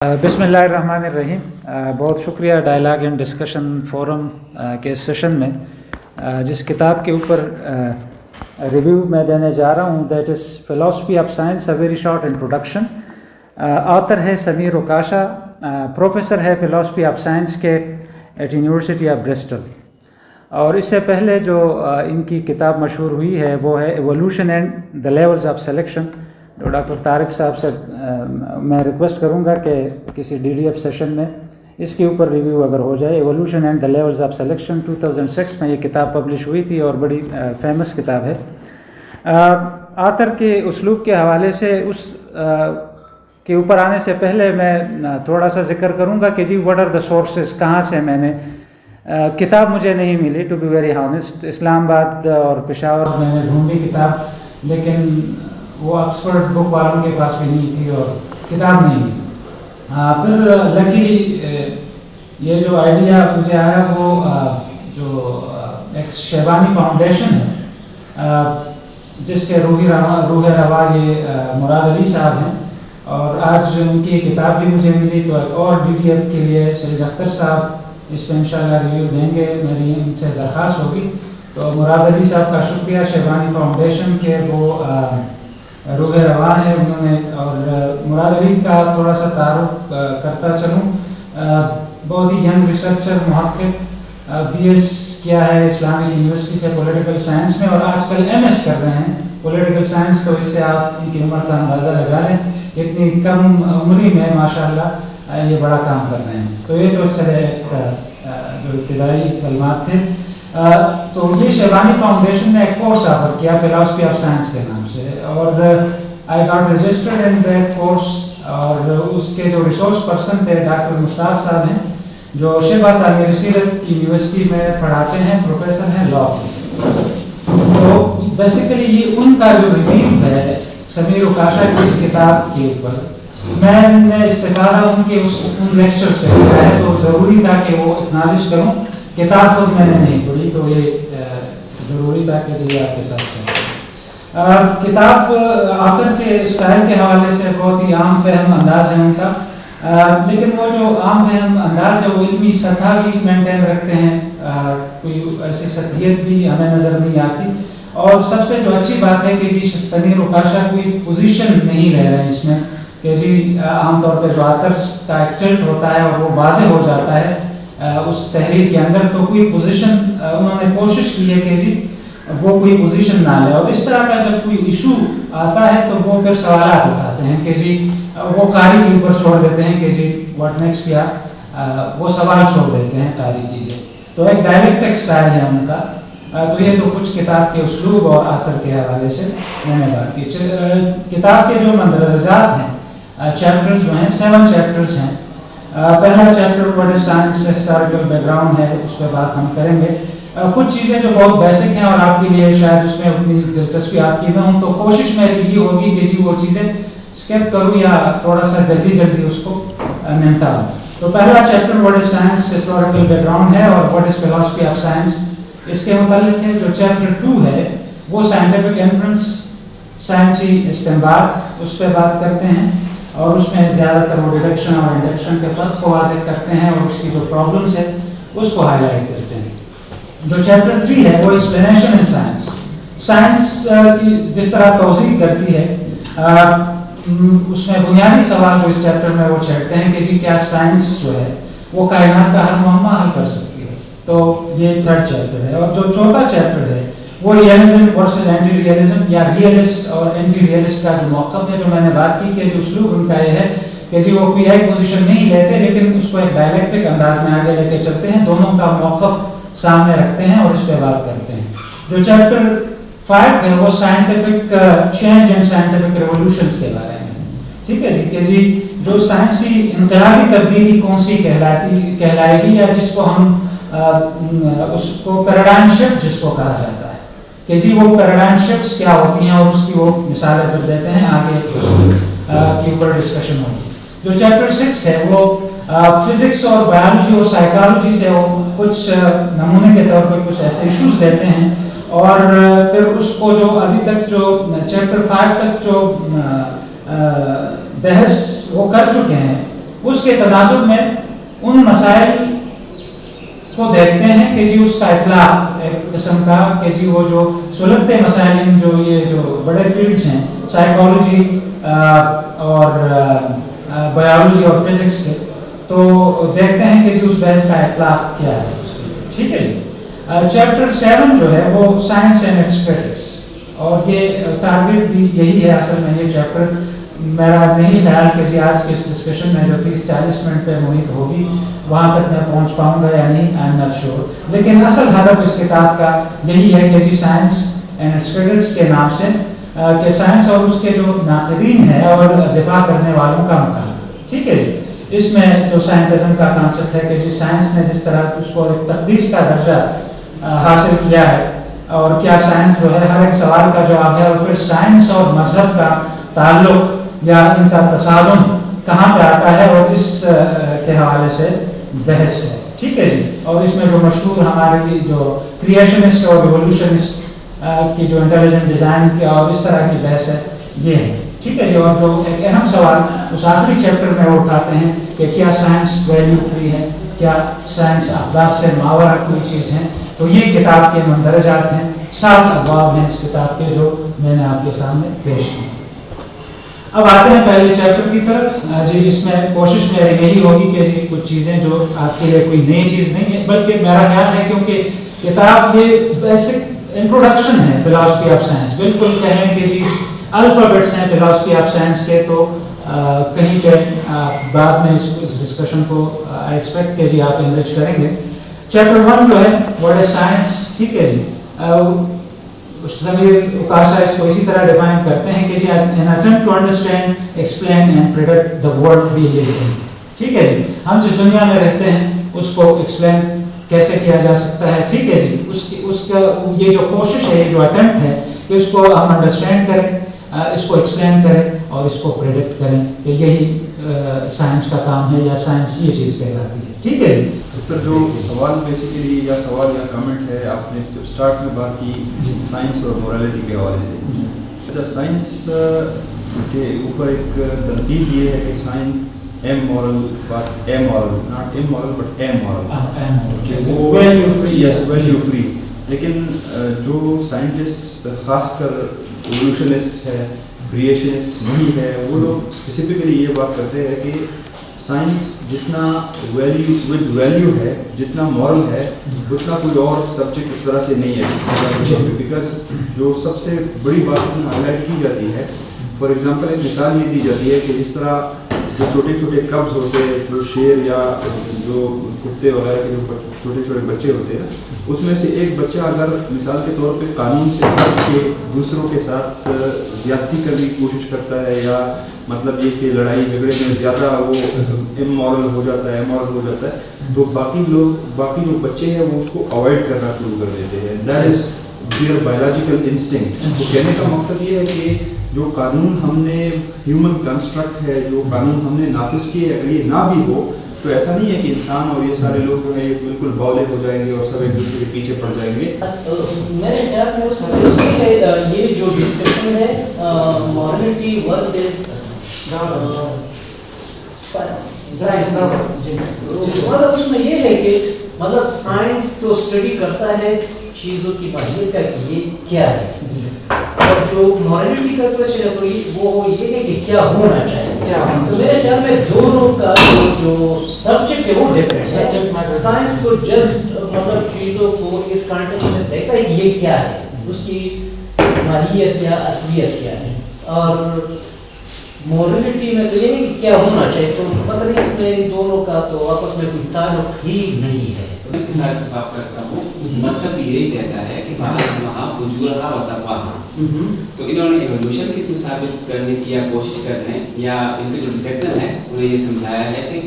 بسم اللہ الرحمن الرحیم. بہت شکریہ ڈائلاگ اینڈ ڈسکشن فورم کے سیشن میں جس کتاب کے اوپر ریویو میں دینے جا رہا ہوں that is philosophy of science a very short introduction. Author ہے سمیر اوکاشا, پروفیسر ہے فلاسفی آف سائنس کے ایٹ یونیورسٹی آف برسٹل. اور اس سے پہلے جو ان کی کتاب مشہور ہوئی ہے وہ ہے evolution and the levels of selection. تو ڈاکٹر طارق صاحب سے میں ریکویسٹ کروں گا کہ کسی ڈی ڈی ایف سیشن میں اس کے اوپر ریویو اگر ہو جائے. Evolution and the levels of selection 2006 میں یہ کتاب پبلش ہوئی تھی اور بڑی فیمس کتاب ہے. آتھر کے اسلوب کے حوالے سے اس کے اوپر آنے سے پہلے میں تھوڑا سا ذکر کروں گا کہ جی واٹ آر دا سورسز, کہاں سے میں نے کتاب مجھے نہیں ملی ٹو بی ویری ہانسٹ. اسلام آباد اور پشاور میں نے ڈھونڈی کتاب, لیکن وہ آکسفورڈ بک والوں کے پاس بھی نہیں تھی اور کتاب نہیں تھی. پھر لکی یہ جو آئیڈیا مجھے آیا وہ جو ایک شیبانی فاؤنڈیشن ہے جس کے روح روا یہ مراد علی صاحب ہیں, اور آج ان کی کتاب بھی مجھے ملی. تو ایک اور ڈی ٹی ایف کے لیے سید اختر صاحب اس پہ انشاءاللہ ریویو دیں گے, میری ان سے درخواست ہوگی. تو مراد علی صاحب کا شکریہ شیبانی فاؤنڈیشن کے, وہ روح رواں ہے انہوں نے. اور مراد علی کا تھوڑا سا تعارف کرتا چلوں. بہت ہی ینگ ریسرچر, محقق, بی ایس کیا ہے اسلامک یونیورسٹی سے پولیٹیکل سائنس میں, اور آج کل ایم ایس کر رہے ہیں پولیٹیکل سائنس. تو اس سے آپ ان کی عمر کا اندازہ لگا لیں, اتنی کم عمری میں ماشاءاللہ یہ بڑا کام کر رہے ہیں. تو یہ تو سر جو ابتدائی کلمات تھے. تو یہ شیبانی فاؤنڈیشن نے ایک کورس آفر کیا فلاسفی آف سائنس کے نام سے, اور I got registered in that course. اور اس کے جو ریسورس پرسن تھے ڈاکٹر مشتاق صاحب ہیں, جو شیبہ تعمیر سیرت یونیورسٹی میں پڑھاتے ہیں, پروفیسر ہیں لا. تو بیسیکلی یہ ان کا جو ریویو ہے سمیر اوکاشا کی اس کتاب کے اوپر, میں نے استفادہ ان کے ان لیکچر سے کیا ہے, تو ضروری تھا کہ وہ اکنالج کروں. کتاب خود میں نے نہیں پڑھی, تو یہ ضروری تھا کہ یہ آپ کے ساتھ شیئر. کتاب آتھر کے اسٹائل کے حوالے سے بہت ہی عام فہم انداز ہے ان کا, لیکن وہ جو عام فہم انداز ہے وہ علمی سطح بھی مینٹین رکھتے ہیں, کوئی ایسی سطحیت بھی ہمیں نظر نہیں آتی. اور سب سے جو اچھی بات ہے کہ جی سمیر اوکاشا کوئی پوزیشن نہیں لے رہے ہیں اس میں کہ جی عام طور پہ جو آتھرس کا ایک ٹلٹ ہوتا ہے اور وہ واضح ہو جاتا ہے اس تحریر کے اندر, تو کوئی پوزیشن انہوں نے کوشش کی ہے کہ جی وہ کوئی پوزیشن نہ لے. اور اس طرح کا جب کوئی ایشو آتا ہے تو وہ پھر سوالات اٹھاتے ہیں کہ جی وہ قاری کے اوپر چھوڑ دیتے ہیں کہ جی واٹ نیکسٹ, یا وہ سوال چھوڑ دیتے ہیں قاری کے لیے. تو ایک ڈائلیکٹک اسٹائل ہے ان کا. تو یہ تو کچھ کتاب کے اسلوب اور آتھر کے حوالے سے میں نے بات کی. کتاب کے جو مندرجات ہیں, چیپٹرز جو ہیں 7 چیپٹرز ہیں. پہلا chapter what is science, historical background ہے, اس پہ بات ہم کریں گے. کچھ چیزیں جو بہت بیسک ہیں اور آپ کے لیے شاید اس میں اتنی دلچسپی آپ کی نہ ہوں, تو کوشش میری یہ ہوگی کہ جی وہ چیزیں اسکپ کروں یا تھوڑا سا جلدی اس کو نمٹا لوں. تو پہلا chapter what is science, historical background ہے, اور what is philosophy of science اس کے متعلق ہے. جو چیپٹر 2 ہے وہ سائنٹیفک انفرنس, سائنسی استنباط, اس پہ بات کرتے ہیں, اور اس میں زیادہ تر وہ ڈیڈکشن اور انڈکشن کے فرق کو واضح کرتے ہیں, اور اس کی جو پرابلمس ہے اس کو ہائی لائٹ کرتے ہیں. جو چیپٹر 3 ہے وہ ایکسپلینیشن ان سائنس, سائنس کی جس طرح توضیح کرتی ہے اس میں بنیادی سوال جو اس چیپٹر میں وہ چھیڑتے ہیں کہ جی کیا سائنس جو ہے وہ کائنات کا ہر معمہ حل کر سکتی ہے. تو یہ 3rd چیپٹر ہے. اور جو 4تھا چیپٹر ہے وہ ریئلزم ورسز اینٹی ریئلزم, یا ریئلسٹ اور اینٹی ریئلسٹ کا جو موقف ہے, جو میں نے بات کی کہ جو اسلوب ان کا یہ ہے کہ جی وہ کوئی ایک پوزیشن نہیں لیتے, لیکن اس کو ایک ڈائلیکٹک انداز میں آگے لے کے چلتے ہیں, دونوں کا موقف سامنے رکھتے ہیں اور اس پہ بات کرتے ہیں. جو چیپٹر 5 ہے وہ سائنٹیفک چینج اینڈ سائنٹیفک ریولوشنز کے بارے میں. ٹھیک ہے جی, کہ جی جو سائنسی انقلابی تبدیلی کون سی کہلائے گی, یا جس کو ہم اس کو پیراڈائم شفٹ جس کو کہا جاتا ہے, کہ جی وہ پیراڈائم شفٹس کیا ہوتی ہیں, اور اس کی وہ مثالیں کر دیتے ہیں. آگے کے اوپر ڈسکشن ہوگی. جو چیپٹر 6 ہے وہ فزکس اور بایولوجی اور سائیکالوجی سے کچھ نمونے کے طور پر کچھ ایسے ایشوز لیتے ہیں, اور پھر اس کو جو ابھی تک جو چیپٹر 5 تک جو بحث وہ کر چکے ہیں اس کے تناظر میں ان مسائل کو دیکھتے ہیں کہ جی اس کا اطلاق ایک قسم کا کہ جی وہ جو سلگتے مسائل جو یہ جو بڑے فیلڈز ہیں سائیکالوجی اور بایولوجی اور فزکس کے، تو دیکھتے ہیں کہ جی اس بحث کا اطلاق کیا ہے اس کے لیے. ٹھیک ہے جی. چیپٹر 7 جو ہے وہ سائنس اینڈ اٹس کرٹکس، اور یہ ٹارگیٹ بھی یہی ہے اصل میں. یہ چیپٹر میرا نہیں خیال کہ جی آج کے اس ڈسکشن میں جو 30-40 منٹ پہ محیط ہوگی وہاں تک میں پہنچ پاؤں گا یا نہیں، آئی ایم ناٹ شیور. لیکن اصل ہدف اس کتاب کا یہی ہے کہ جی سائنس اینڈ اٹس کرٹکس کے نام سے کہ سائنس اور اس کے جو ناقدین ہیں اور دفاع کرنے والوں کا مقام. ٹھیک ہے جی. اس میں جو سائنٹزم کا کانسیپٹ ہے کہ جی سائنس نے جس طرح اس کو ایک تقدیس کا درجہ حاصل کیا ہے، اور کیا سائنس جو ہے ہر ایک سوال کا جواب ہے، اور پھر سائنس اور مذہب کا تعلق یا ان کا تصادم کہاں پہ آتا ہے، اور اس کے حوالے سے بحث ہے. ٹھیک ہے جی. اور اس میں جو مشہور ہماری جو کریشنسٹ اور ریولوشنسٹ کی جو انٹیلیجنٹ ڈیزائن کی اور اس طرح کی بحث ہے یہ ہے. ٹھیک ہے جی. اور جو ایک اہم سوال اس آخری چیپٹر میں وہ اٹھاتے ہیں کہ کیا سائنس ویلیو فری ہے، کیا سائنس اخلاق سے ماورا کوئی چیز ہے. تو یہ کتاب کے مندرجات ہیں، 7 ابواب ہیں اس کتاب کے جو میں نے آپ کے سامنے پیش کی. اب آتے ہیں پہلے چیپٹر کی طرف. جی اس میں کوشش میری یہی ہوگی کہ جی کچھ چیزیں جو آپ کے لیے کوئی نئی چیز نہیں ہے، بلکہ میرا خیال ہے کیونکہ کتاب یہ بیسک انٹروڈکشن ہے فلاسفی آف سائنس. بالکل کہیں کہ جی الفابیٹس ہیں فلاسفی آف سائنس کے، تو کہیں پہ بعد میں اس ڈسکشن کو آئی ایکسپیکٹ کہ جی آپ انرچ کریں گے. چیپٹر 1 جو ہے واٹ از سائنس. ٹھیک ہے جی. ضمیر اکاشا اس کو اسی طرح ڈیفائن کرتے ہیں کہ جی an attempt to understand, explain and predict the world we live in. ٹھیک ہے جی. ہم جس دنیا میں رہتے ہیں اس کو ایکسپلین کیسے کیا جا سکتا ہے. ٹھیک ہے جی. اس کا یہ جو کوشش ہے، یہ جو اٹیمپٹ ہے کہ اس کو ہم انڈرسٹینڈ کریں، اس کو ایکسپلین کریں اور اس کو پریڈکٹ کریں، کہ یہی سائنس کا کام ہے یا سائنس یہ چیز کہلاتی ہے. ٹھیک ہے جی. اس طرح جو سوال بیسیکلی یا سوال یا کمنٹ ہے، آپ نے جب اسٹارٹ میں بات کی سائنس اور مورالٹی کے حوالے سے. اچھا، سائنس کے اوپر ایک تنقید یہ ہے کہ science amoral, but amoral, not immoral but amoral. وہ value free. لیکن جو سائنٹسٹ خاص کر ایوولوشنسٹس ہے، کریشنسٹس نہیں ہے، وہ لوگ اسپیسیفکلی یہ بات کرتے ہیں کہ سائنس جتنا ویلیو ہے، جتنا مورل ہے، اتنا کوئی اور سبجیکٹ اس طرح سے نہیں ہے. بیکاز جو سب سے بڑی بات اس میں ہائی لائٹ کی جاتی ہے، فار ایگزامپل ایک مثال یہ دی جاتی ہے کہ جس طرح جو چھوٹے چھوٹے کبز ہوتے ہیں، جو شیر یا جو کتے وغیرہ کے جو چھوٹے چھوٹے بچے ہوتے ہیں، اس میں سے ایک بچہ اگر مثال کے طور پہ قانون سے ہٹ کے دوسروں کے ساتھ زیادتی کرنے کی کوشش کرتا ہے، یا مطلب یہ کہ لڑائی جھگڑے میں زیادہ وہ امورل ہو جاتا ہے، امورل ہو جاتا ہے، تو باقی جو بچے ہیں وہ اس کو اوائڈ کرنا شروع کر دیتے ہیں. That is there biological instinct. تو کہنے کا مقصد یہ ہے کہ جو قانون ہم نے ہیومن کنسٹرکٹ ہے، جو قانون ہم نے نافذ کیے، اگر یہ نہ بھی ہو تو ایسا نہیں ہے کہ انسان اور یہ سارے لوگ جو ہے یہ بالکل بولے ہو جائیں گے اور سب ایک دوسرے کے پیچھے پڑ جائیں گے. میرے خیال میں یہ جو ڈسکشن ہے مورالٹی ورسز مطلب اس میں یہ ہے کہ مطلب سائنس تو اسٹڈی کرتا ہے چیزوں کی ماہیت کا کہ یہ کیا ہے، اور جو مورالٹی کا کوشچن ہے وہ یہ ہے کہ کیا ہونا چاہیے. تو میرے خیال میں دونوں کا جو سبجیکٹ ہے وہ ڈفرینٹ ہے. سائنس کو جسٹ مطلب چیزوں کو اس کانٹیکسٹ میں دیکھتا ہے کہ یہ کیا ہے، اس کی ماہیت یا اصلیت کیا ہے، اور مورالٹی میں تو یہ ہے کہ کیا ہونا چاہیے. تو مطلب اس میں دونوں کا تو آپس میں کوئی تعلق ہی نہیں ہے. اس کے ساتھ بات کرتا ہوں. مذہب یہی کہتا ہے کہ وہاں فجورہا و تقواہا. تو انہوں نے ایوولوشن کی ثابت کرنے کی یا کوشش کرنے یا ان کے جو ڈسپلن ہے انہیں یہ سمجھایا ہے کہ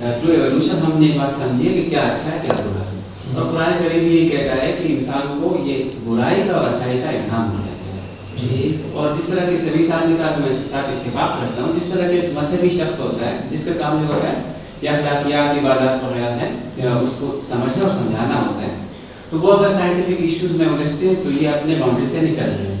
تھرو ایوولوشن ہم نے یہ بات سمجھی کہ کیا اچھا ہے کیا برا ہے. اور قرآن کریم بھی یہ کہتا ہے کہ انسان کو یہ برائی کا اور اچھائی کا الہام ہو جاتا ہے. اور جس طرح کے سبھی ساتھ کا میں اس کے ساتھ اتفاق کرتا ہوں، جس طرح کے مذہبی شخص ہوتا ہے جس کا کام جو ہوتا ہے یا اخلاقیات عبادات وغیرہ سے اس کو سمجھنا اور سمجھانا ہوتا ہے، تو وہ اگر سائنٹیفک ایشوز میں الجھتے ہیں تو یہ اپنے باؤنڈری سے نکل رہے ہیں.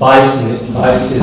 22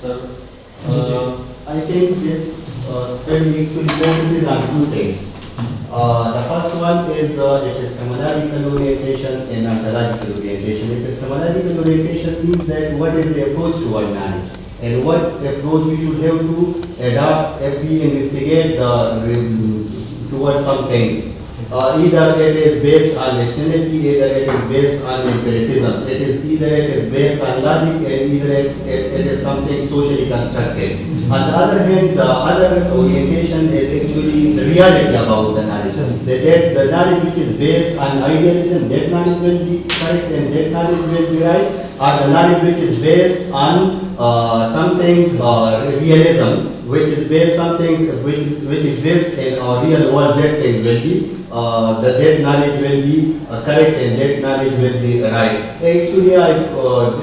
Sir, I think this study actually focuses on two things. The first one is epistemological orientation and ontological orientation. Epistemological orientation means that what is the approach toward knowledge and what approach we should have to adopt if we investigate towards some things. Either it is based on rationality, either it is based on empiricism, either it is based on logic, and either it is something socially constructed. On the other hand, the other orientation is actually the reality about the knowledge. The knowledge which is based on idealism, that knowledge will be correct and that knowledge will be right, or the knowledge which is based on something realism, which is based something which exists in our real world, that thing will be that knowledge will be correct and that knowledge will be right. Actually,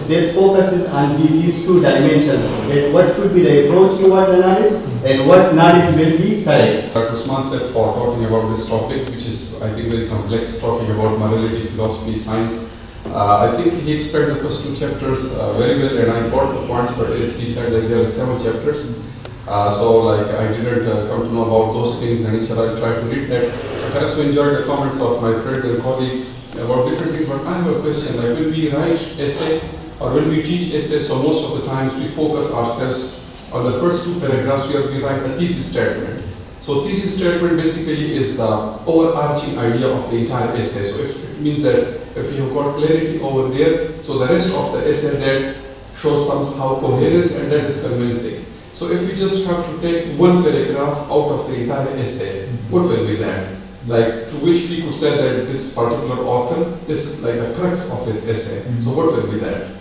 this focuses on these two dimensions, that what should be the approach toward the knowledge and what knowledge will be correct. Dr. Usman said for talking about this topic, which is I think very complex, talking about morality, philosophy, science. I think he explained the first two chapters very well, and I got the points, but as he said that there are 7 chapters. So like I didn't come to know about those things, and inshallah I'll try to read that. I also enjoyed the comments of my friends and colleagues about different things, but I have a question, like will we write essay or will we teach essay? So most of the times we focus ourselves on the first 2 paragraphs where we write a thesis statement. So thesis statement basically is the overarching idea of the entire essay. So if it means that if you have got clarity over there, so the rest of the essay that shows somehow coherence and that is convincing. So if we just have to take one paragraph out of the entire essay, what will be that? Like to which we could say that this particular author, this is like the crux of his essay. So what will be that?